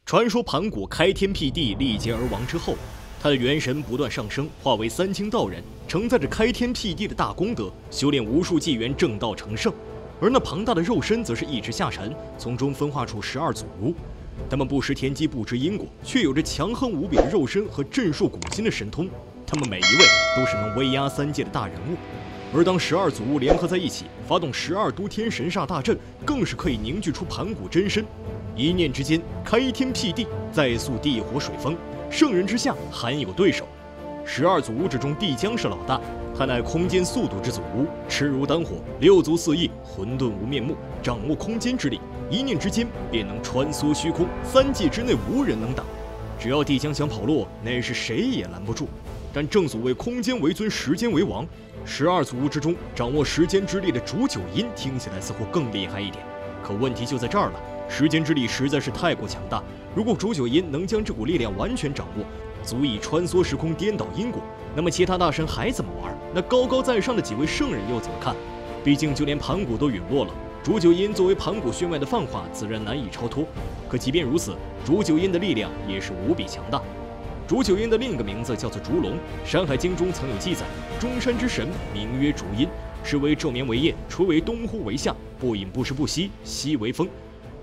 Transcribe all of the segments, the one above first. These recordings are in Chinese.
传说盘古开天辟地，力竭而亡之后，他的元神不断上升，化为三清道人，承载着开天辟地的大功德，修炼无数纪元，正道成圣。而那庞大的肉身则是一直下沉，从中分化出12祖儒。他们不识天机，不知因果，却有着强横无比的肉身和震烁古今的神通。他们每一位都是能威压三界的大人物。而当12祖儒联合在一起，发动12都天神煞大阵，更是可以凝聚出盘古真身。一念之间，开天辟地，再塑地火水风，圣人之下罕有对手。12祖儒之中，帝江是老大，他乃空间速度之祖儒，炽如丹火，六足四翼，混沌无面目，掌握空间之力，一念之间便能穿梭虚空，三界之内无人能挡。只要帝江想跑路，那是谁也拦不住。但正所谓空间为尊，时间为王，12祖儒之中，掌握时间之力的煮酒阴听起来似乎更厉害一点。可问题就在这儿了，时间之力实在是太过强大。如果煮酒阴能将这股力量完全掌握，足以穿梭时空，颠倒因果，那么其他大神还怎么玩？那高高在上的几位圣人又怎么看？毕竟就连盘古都陨落了，煮酒阴作为盘古血脉的泛化，自然难以超脱。可即便如此，煮酒阴的力量也是无比强大。煮酒阴的另一个名字叫做烛龙，《山海经》中曾有记载，中山之神名曰烛阴，是为昼眠为夜，吹为东，呼为夏，不饮不食不息，息为风。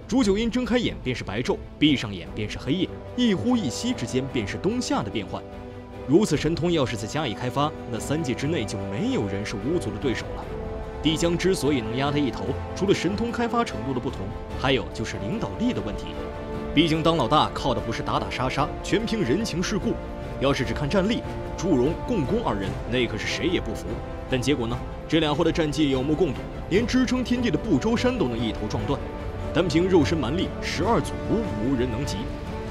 煮酒阴睁开眼便是白昼，闭上眼便是黑夜，一呼一吸之间便是冬夏的变换。如此神通要是再加以开发，那三界之内就没有人是巫族的对手了。帝江之所以能压他一头，除了神通开发程度的不同，还有就是领导力的问题。毕竟当老大靠的不是打打杀杀，全凭人情世故。要是只看战力，祝融、共工二人那可是谁也不服。但结果呢？这俩货的战绩有目共睹，连支撑天地的不周山都能一头撞断。单凭肉身蛮力，12祖儒无人能及。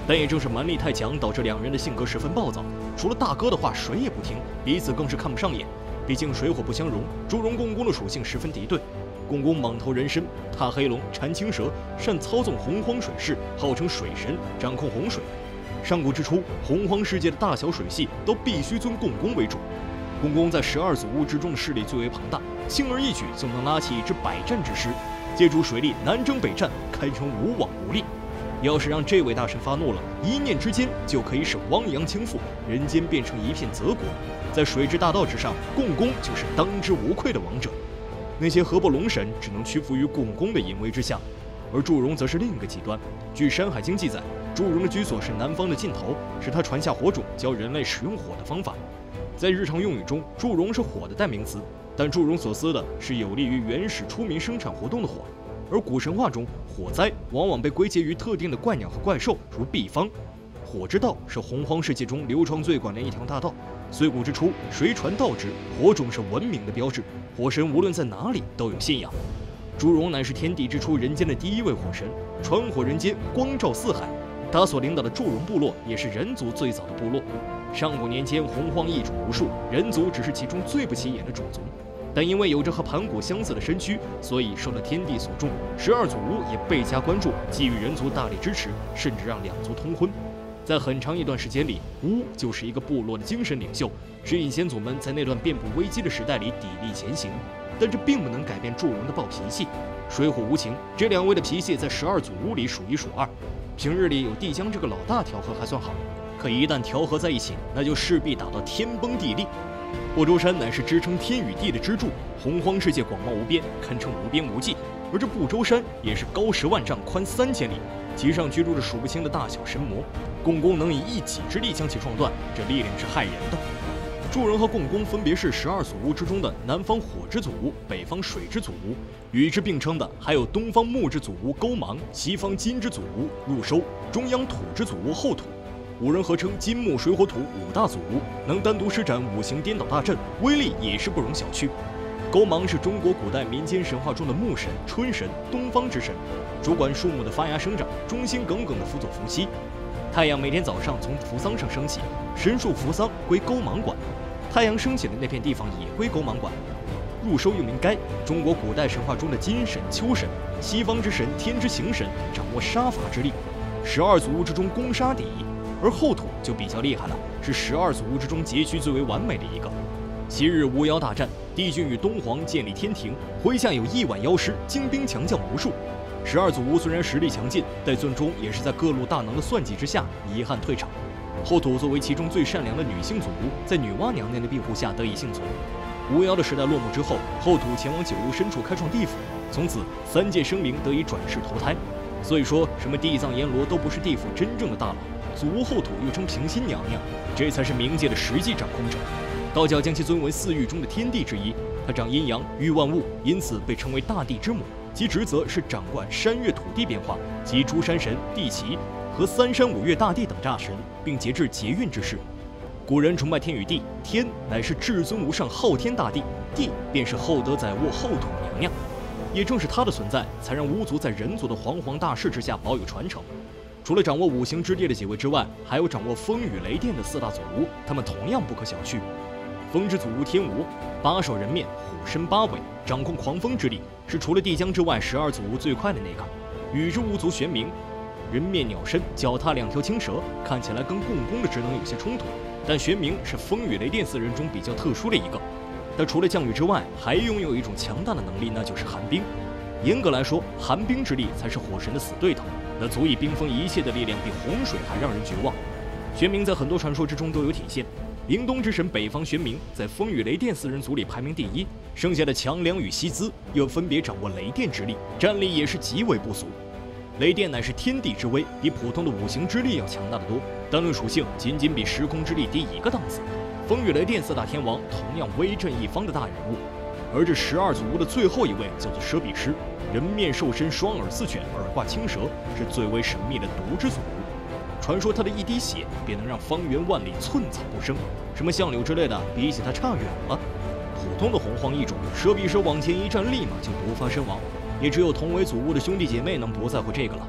但也正是蛮力太强，导致两人的性格十分暴躁。除了大哥的话，谁也不听，彼此更是看不上眼。毕竟水火不相容，祝融、共工的属性十分敌对。共工蟒头人身，踏黑龙，缠青蛇，善操纵洪荒水势，号称水神，掌控洪水。上古之初，洪荒世界的大小水系都必须尊共工为主。共工在12祖儒之中的势力最为庞大，轻而易举就能拉起一支百战之师，借助水力南征北战，堪称无往无利。要是让这位大神发怒了，一念之间就可以使汪洋倾覆，人间变成一片泽国。在水之大道之上，共工就是当之无愧的王者。那些河伯龙神只能屈服于共工的淫威之下，而祝融则是另一个极端。据《山海经》记载，祝融的居所是南方的尽头，是他传下火种，教人类使用火的方法。在日常用语中，祝融是火的代名词，但祝融所思的是有利于原始出民生产活动的火。而古神话中，火灾往往被归结于特定的怪鸟和怪兽，如毕方。火之道是洪荒世界中流传最广的一条大道。岁古之初，谁传道之，火种是文明的标志，火神无论在哪里都有信仰。祝融乃是天地之初人间的第一位火神，传火人间，光照四海。他所领导的祝融部落也是人族最早的部落。上古年间，洪荒异种无数，人族只是其中最不起眼的种族。但因为有着和盘古相似的身躯，所以受了天地所重。12祖儒也倍加关注，给予人族大力支持，甚至让两族通婚。在很长一段时间里，巫就是一个部落的精神领袖，指引先祖们在那段遍布危机的时代里砥砺前行。但这并不能改变祝融的暴脾气，水火无情。这两位的脾气在12祖儒里数一数二。平日里有帝江这个老大调和还算好，可一旦调和在一起，那就势必打到天崩地裂。不周山乃是支撑天与地的支柱，洪荒世界广袤无边，堪称无边无际。而这不周山也是高10万丈，宽3000里，其上居住着数不清的大小神魔。共工能以一己之力将其撞断，这力量是骇人的。祝融和共工分别是12祖儒之中的南方火之祖儒、北方水之祖儒，与之并称的还有东方木之祖儒勾芒、西方金之祖儒入收、中央土之祖儒后土。五人合称金木水火土5大祖儒，能单独施展五行颠倒大阵，威力也是不容小觑。勾芒是中国古代民间神话中的木神、春神、东方之神，主管树木的发芽生长，忠心耿耿地辅佐伏羲。太阳每天早上从扶桑上升起，神树扶桑归勾芒管，太阳升起的那片地方也归勾芒管。入收又名该，中国古代神话中的金神、秋神，西方之神、天之行神，掌握杀伐之力。12祖儒之中攻杀第一，而后土就比较厉害了，是12祖儒之中结局最为完美的一个。昔日巫妖大战，帝俊与东皇建立天庭，麾下有1万妖师，精兵强将无数。12祖吴虽然实力强劲，但最终也是在各路大能的算计之下，遗憾退场。后土作为其中最善良的女性祖巫，在女娲娘娘的庇护下得以幸存。巫妖的时代落幕之后，后土前往九巫深处开创地府，从此三界生灵得以转世投胎。所以说什么地藏阎罗都不是地府真正的大佬，祖巫后土又称平心娘娘，这才是冥界的实际掌控者。道教将其尊为四御中的天地之一，它掌阴阳，育万物，因此被称为大地之母。其职责是掌管山岳土地变化及诸山神、地奇和三山五岳大地等大神，并节制节运之事。古人崇拜天与地，天乃是至尊无上昊天大帝，地便是厚德载物后土娘娘。也正是它的存在，才让巫族在人族的煌煌大势之下保有传承。除了掌握五行之力的几位之外，还有掌握风雨雷电的四大祖巫，他们同样不可小觑。风之祖巫天吴，八手人面，虎身八尾，掌控狂风之力，是除了帝江之外12祖巫最快的那个。与之巫族玄冥，人面鸟身，脚踏两条青蛇，看起来跟共工的职能有些冲突。但玄冥是风雨雷电四人中比较特殊的一个。他除了降雨之外，还拥有一种强大的能力，那就是寒冰。严格来说，寒冰之力才是火神的死对头，那足以冰封一切的力量比洪水还让人绝望。玄冥在很多传说之中都有体现。凛冬之神北方玄冥在风雨雷电四人组里排名第一，剩下的强梁与西兹又分别掌握雷电之力，战力也是极为不俗。雷电乃是天地之威，比普通的五行之力要强大得多，单论属性仅仅比时空之力低一个档次。风雨雷电四大天王同样威震一方的大人物，而这12祖巫的最后一位叫做奢比师，人面兽身，双耳似犬，耳挂青蛇，是最为神秘的毒之祖巫。传说他的一滴血便能让方圆万里寸草不生，什么相柳之类的，比起他差远了。普通的洪荒异种，奢比师往前一站，立马就毒发身亡。也只有同为祖巫的兄弟姐妹能不在乎这个了。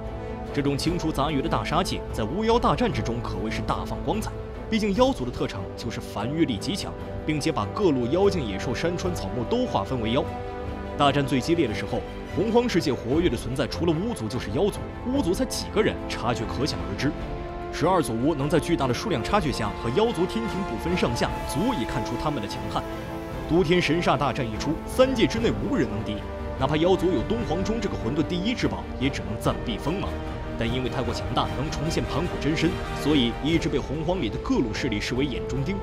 这种清除杂鱼的大杀器，在巫妖大战之中可谓是大放光彩。毕竟妖族的特长就是繁育力极强，并且把各路妖精、野兽、山川草木都划分为妖。大战最激烈的时候，洪荒世界活跃的存在除了巫族就是妖族，巫族才几个人，差距可想而知。12祖巫能在巨大的数量差距下和妖族天庭不分上下，足以看出他们的强悍。都天神煞大战一出，三界之内无人能敌，哪怕妖族有东皇钟这个混沌第一至宝，也只能暂避锋芒。但因为太过强大，能重现盘古真身，所以一直被洪荒里的各路势力视为眼中钉。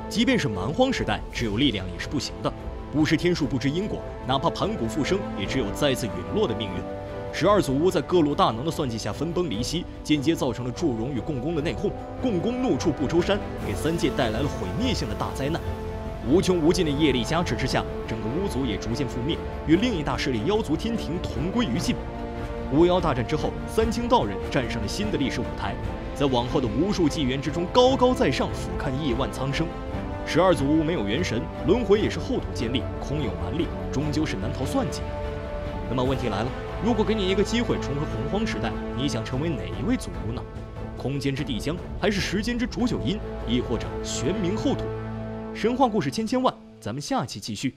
即便是蛮荒时代，只有力量也是不行的，不识天数，不知因果，哪怕盘古复生，也只有再次陨落的命运。12祖巫在各路大能的算计下分崩离析，间接造成了祝融与共工的内讧。共工怒触不周山，给三界带来了毁灭性的大灾难。无穷无尽的业力加持之下，整个巫族也逐渐覆灭，与另一大势力妖族天庭同归于尽。巫妖大战之后，三清道人站上了新的历史舞台，在往后的无数纪元之中高高在上，俯瞰亿万苍生。12祖巫没有元神，轮回也是后土建立，空有蛮力，终究是难逃算计。那么问题来了，如果给你一个机会重回洪荒时代，你想成为哪一位祖巫呢？空间之帝江，还是时间之煮酒阴，亦或者玄冥后土？神话故事千千万，咱们下期继续。